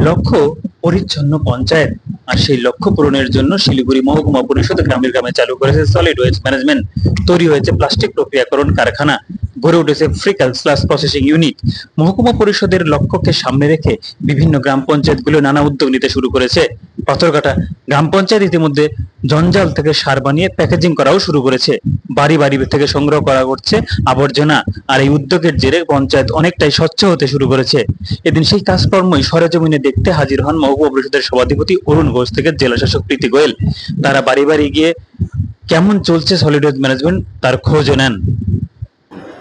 লক্ষ্য পরিচ্ছন্ন পঞ্চায়েত। আর সেই লক্ষ্য পূরণের জন্য শিলিগুড়ি মহকুমা পরিষদ গ্রামে গ্রামে চালু করেছে সলিড ওয়েস্ট ম্যানেজমেন্ট। তৈরি হয়েছে প্লাস্টিক প্রক্রিয়াকরণ কারখানা, গড়ে উঠেছে ফ্রি ক্লাস প্রসেসিং ইউনিট। মহকুমা পরিষদের লক্ষ্যকে সামনে রেখে বিভিন্ন গ্রাম পঞ্চায়েতগুলো নানা উদ্যোগ নিতে শুরু করেছে। পাথরঘাটা গ্রাম পঞ্চায়েত ইতিমধ্যে জঞ্জাল থেকে সার বানিয়ে প্যাকেজিং করাও শুরু করেছে। বাড়ি বাড়ি থেকে সংগ্রহ করা হচ্ছে আবর্জনা। আর এই উদ্যোগের জেরে পঞ্চায়েত অনেকটাই স্বচ্ছ হতে শুরু করেছে। এদিন সেই কাজকর্মই সরেজমিনে দেখতে হাজির হন মহকুমা পরিষদের সভাধিপতি অরুণ ঘোষ থেকে জেলা শাসক প্রীতি গোয়েল। তারা বাড়ি বাড়ি গিয়ে কেমন চলছে সলিড ওয়েস্ট ম্যানেজমেন্ট তার খোঁজও নেন।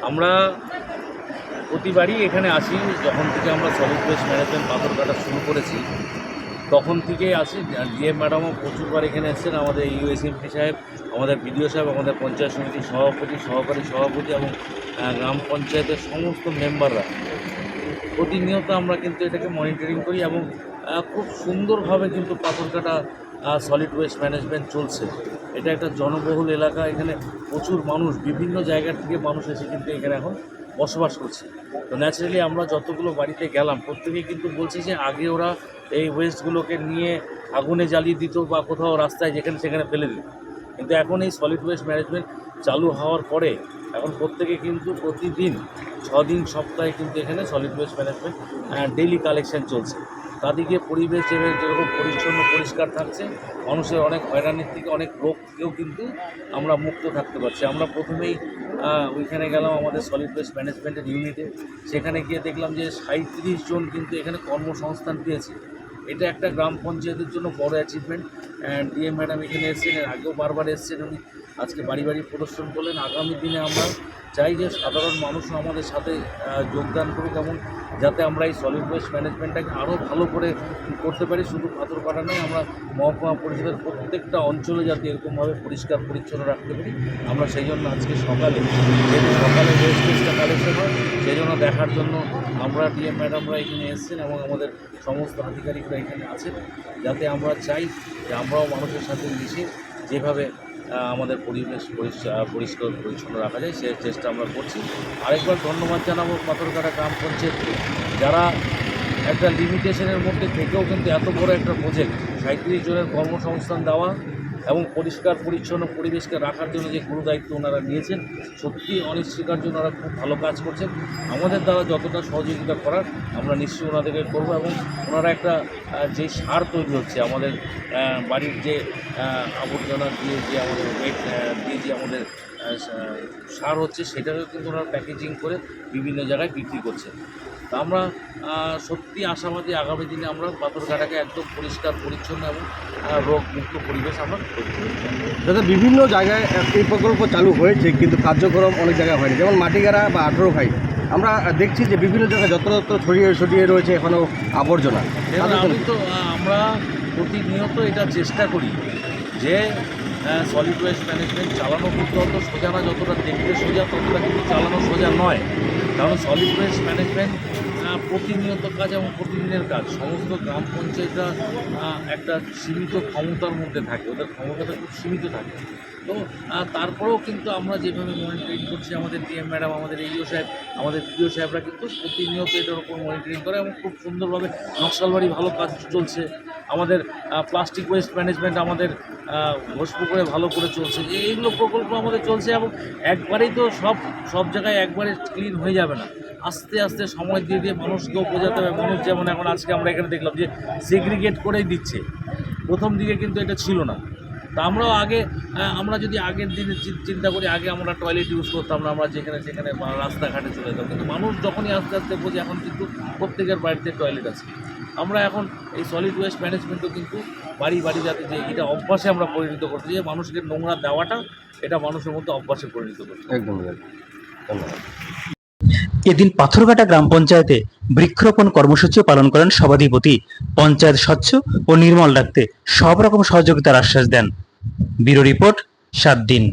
আমরা প্রতিবারই এখানে আসি, যখন থেকে আমরা সলিড ওয়েস্ট ম্যানেজমেন্ট পাথরঘাটা শুরু করেছি তখন থেকেই আসি। ডিএম ম্যাডামও প্রচুরবার এখানে এসেছেন, আমাদের ইউএসএমপি সাহেব, আমাদের বিডিও সাহেব, আমাদের পঞ্চায়েত সমিতির সভাপতি, সহকারী সভাপতি এবং গ্রাম পঞ্চায়েতের সমস্ত মেম্বাররা প্রতিনিয়ত আমরা কিন্তু এটাকে মনিটরিং করি এবং খুব সুন্দরভাবে কিন্তু পাথরঘাটা সলিড ওয়েস্ট ম্যানেজমেন্ট চলছে। এটা একটা জনবহুল এলাকা, এখানে প্রচুর মানুষ, বিভিন্ন জায়গা থেকে মানুষ এসে কিন্তু এখানে এখন বসবাস করছে। তো ন্যাচারালি আমরা যতগুলো বাড়িতে গেলাম প্রত্যেকেই কিন্তু বলছে যে আগে ওরা এই ওয়েস্টগুলোকে নিয়ে আগুনে জ্বালিয়ে দিত বা কোথাও রাস্তায় যেখানে সেখানে ফেলে দিত, কিন্তু এখন এই সলিড ওয়েস্ট ম্যানেজমেন্ট চালু হওয়ার পরে এখন প্রত্যেকে কিন্তু প্রতিদিন 6 দিন সপ্তাহে কিন্তু এখানে solid waste management daily collection চলছে। তাদেরকে পরিবেশ যেরকম পরিচ্ছন্ন পরিষ্কার থাকছে, মানুষের অনেক হয়রানির থেকে অনেক রোগ থেকেও কিন্তু আমরা মুক্ত থাকতে পারছি। আমরা প্রথমেই ওইখানে গেলাম আমাদের সলিড ওয়েস্ট ম্যানেজমেন্টের ইউনিটে, সেখানে গিয়ে দেখলাম যে 37 জন কিন্তু এখানে কর্মসংস্থান পেয়েছে। এটা একটা গ্রাম পঞ্চায়েতের জন্য বড় অ্যাচিভমেন্ট। ডিএম ম্যাডাম এখানে এসেছেন, এর আগেও বারবার এসেছেন উনি, আজকে বাড়ি বাড়ি প্রদর্শন করলেন। আগামী দিনে আমরা চাই যে সাধারণ মানুষও আমাদের সাথে যোগদান করুক এবং যাতে আমরা এই সলিড ওয়েস্ট ম্যানেজমেন্টটাকে আরও ভালো করে করতে পারি। শুধু পাথরঘাটা নয়, আমরা মহকুমা পরিষদের প্রত্যেকটা অঞ্চলে যাতে এরকমভাবে পরিষ্কার পরিচ্ছন্ন রাখতে পারি, আমরা সেই জন্য আজকে সকালে ওয়েস্টেজটা কালেকশন হয় সেই জন্য দেখার জন্য আমরা ডিএম ম্যাডামরা এখানে এসেছেন এবং আমাদের সমস্ত আধিকারিকরা এখানে আছেন, যাতে আমরা চাই যে আমরাও মানুষের সাথে মিশে যেভাবে আমাদের পরিবেশ পরিষ্কার পরিচ্ছন্ন রাখা যায় সে চেষ্টা আমরা করছি। আরেকবার ধন্যবাদ জানাবো পাথরঘাটা গ্রাম পঞ্চায়েতকে, যারা একটা লিমিটেশনের মধ্যে থেকেও কিন্তু এত বড় একটা প্রজেক্ট 37 জনের কর্মসংস্থান দেওয়া এবং পরিষ্কার পরিচ্ছন্ন পরিবেশকে রাখার জন্য যে গুরু দায়িত্ব ওনারা নিয়েছেন, সত্যি অনিশ্চিকার্য ওনারা খুব ভালো কাজ করছেন। আমাদের দ্বারা যতটা সহযোগিতা করার আমরা নিশ্চয়ই ওনাদেরকে করবো এবং ওনারা একটা যে সার তৈরি হচ্ছে আমাদের বাড়ির যে আবর্জনা দিয়ে যে আমাদের ওয়েট দিয়ে যে আমাদের সার হচ্ছে, সেটাকেও কিন্তু ওনারা প্যাকেজিং করে বিভিন্ন জায়গায় বিক্রি করছে। তা আমরা সত্যি আশাবাদী আগামী দিনে আমরা পাথরঘাটাকে একদম পরিষ্কার পরিচ্ছন্ন এবং রোগমুক্ত পরিবেশ আমরা তৈরি করব। দাদা, বিভিন্ন জায়গায় এই প্রকল্প চালু হয়েছে কিন্তু কার্যক্রম অনেক জায়গায় হয়নি, যেমন মাটিগাড়া বা 18 ভাই আমরা দেখছি যে বিভিন্ন জায়গায় যত্রতত্র ছড়িয়ে রয়েছে এখনও আবর্জনা। আমরা প্রতিনিয়ত এটা চেষ্টা করি যে সলিড ওয়েস্ট ম্যানেজমেন্ট চালানো কিন্তু অত সোজা না, যতটা দেখতে সোজা ততটা কিন্তু চালানো সোজা নয়। কারণ সলিড ওয়েস্ট ম্যানেজমেন্ট প্রতিনিয়ত কাজ এবং প্রতিদিনের কাজ। সমস্ত গ্রাম পঞ্চায়েতরা একটা সীমিত ক্ষমতার মধ্যে থাকে, ওদের ক্ষমতাটা খুব সীমিত থাকে। তো তারপরেও কিন্তু আমরা যেভাবে মনিটরিং করছি, আমাদের ডিএম ম্যাডাম, আমাদের এইও সাহেব, আমাদের বিডিও সাহেবরা কিন্তু প্রতিনিয়ত এটার উপর মনিটরিং করে এবং খুব সুন্দরভাবে নকশালবাড়ি ভালো কাজ চলছে। আমাদের প্লাস্টিক ওয়েস্ট ম্যানেজমেন্ট আমাদের ঘোষপুকুরে ভালো করে চলছে। এইগুলো প্রকল্প আমাদের চলছে এবং একবারেই তো সব জায়গায় একবারে ক্লিন হয়ে যাবে না, আস্তে আস্তে সময় দিয়ে দিয়ে মানুষকেও বোঝাতে হবে। মানুষ যেমন এখন আজকে আমরা এখানে দেখলাম যে সেগ্রিগেট করেই দিচ্ছে, প্রথম দিকে কিন্তু এটা ছিল না। তা আমরাও আগে আমরা যদি আগের দিনে চিন্তা করি, আগে আমরা টয়লেট ইউজ করতাম না, আমরা যেখানে সেখানে রাস্তাঘাটে চলে যেতাম, কিন্তু মানুষ যখনই আস্তে আস্তে বোঝে এখন কিন্তু প্রত্যেকের বাড়িতে টয়লেট আছে। আমরা এখন এই সলিড ওয়েস্ট ম্যানেজমেন্টও কিন্তু বাড়ি বাড়ি যাতে যে এটা অভ্যাসে আমরা পরিণত করতে, যে মানুষকে নোংরা দেওয়াটা এটা মানুষের মধ্যে অভ্যাসে পরিণত করতে। একদম ধন্যবাদ। এদিন পাথরঘাটা গ্রাম পঞ্চায়েতে বৃক্ষরোপণ কর্মসূচিও পালন করেন সভাধিপতি। পঞ্চায়েত স্বচ্ছ ও নির্মল রাখতে সব রকম সহযোগিতার আশ্বাস দেন। ব্যুরো রিপোর্ট 7 দিন।